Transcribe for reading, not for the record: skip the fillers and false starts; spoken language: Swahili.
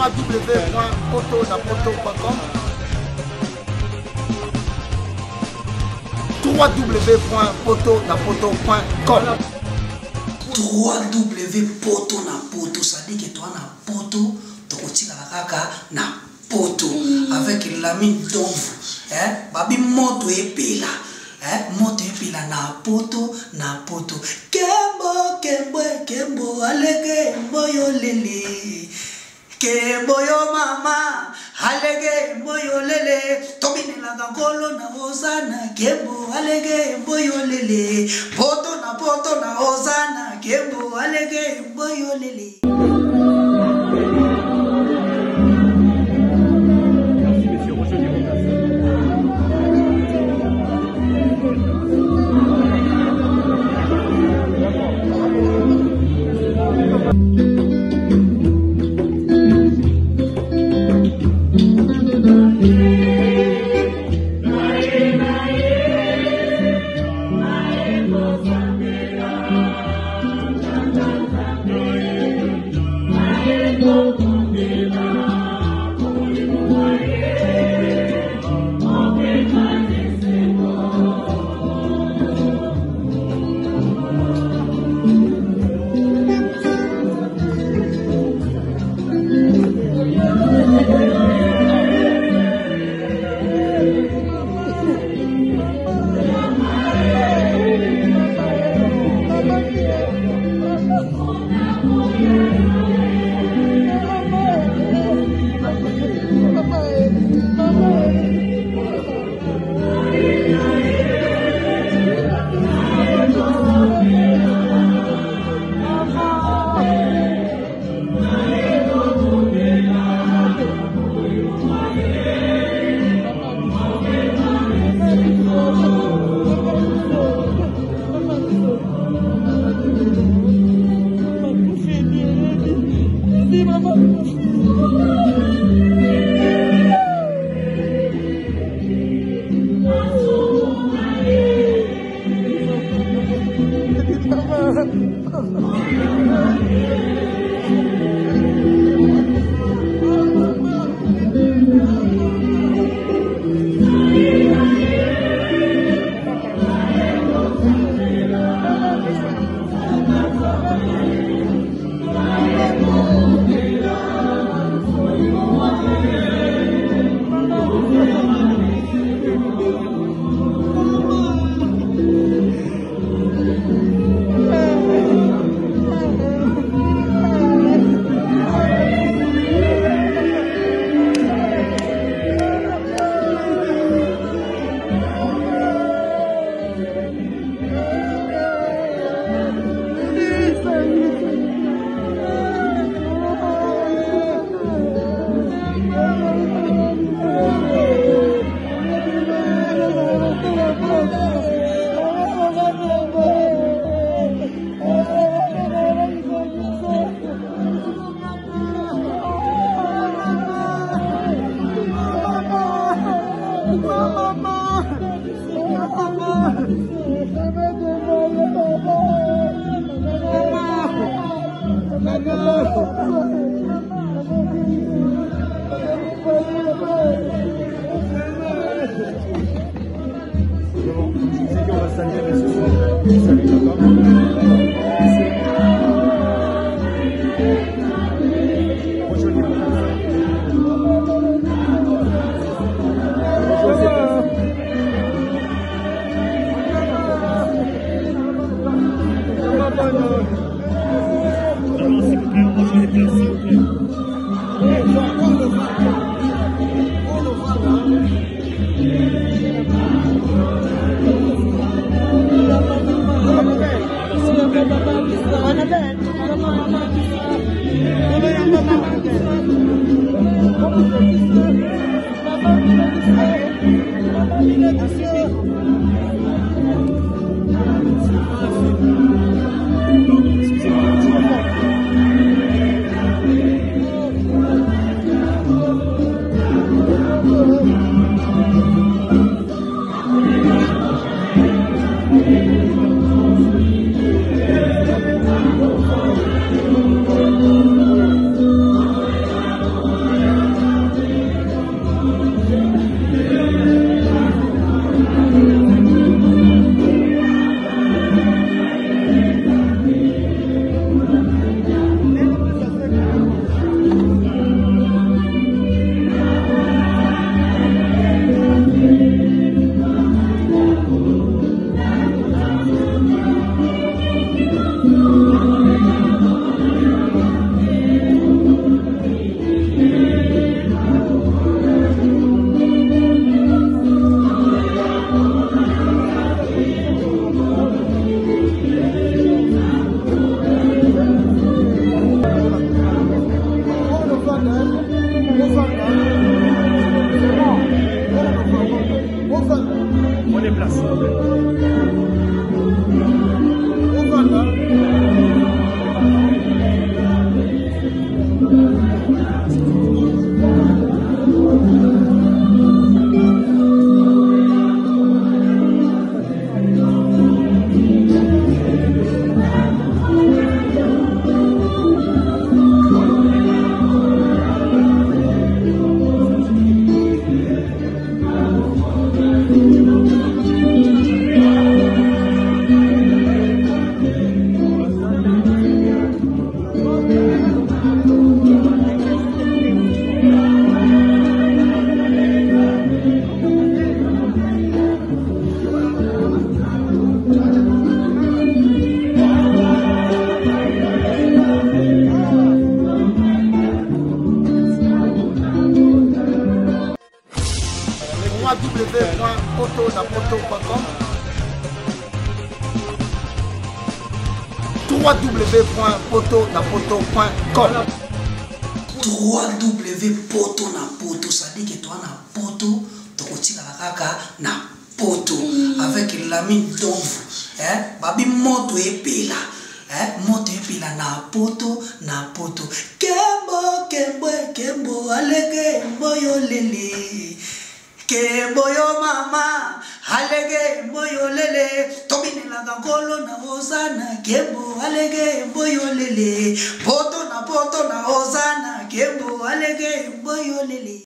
www.potonapoto.com www.potonapoto.com www.potonapoto, ça dit que toi na poto tokotika kaka na poto avec la mine d'ombre babi moto epela moto epela na poto kembo alege moyo lele kembo yo mama alege moyo lele tobine la gakolo na ozana kembo alege moyo lele poto na ozana kembo alege moyo lele. place. www.potonapoto.com www.potonapoto.com www.potonapoto, ça dit que toi na poto tokotika kaka na poto avec l'ami d'ombre babi moto epela moto epela na poto kembo alege mboyo lele kembo yo mama alege mboyo lele tobinela ngolo na ozana kembo alege mboyo lele poto na ozana kembo alege mboyo lele.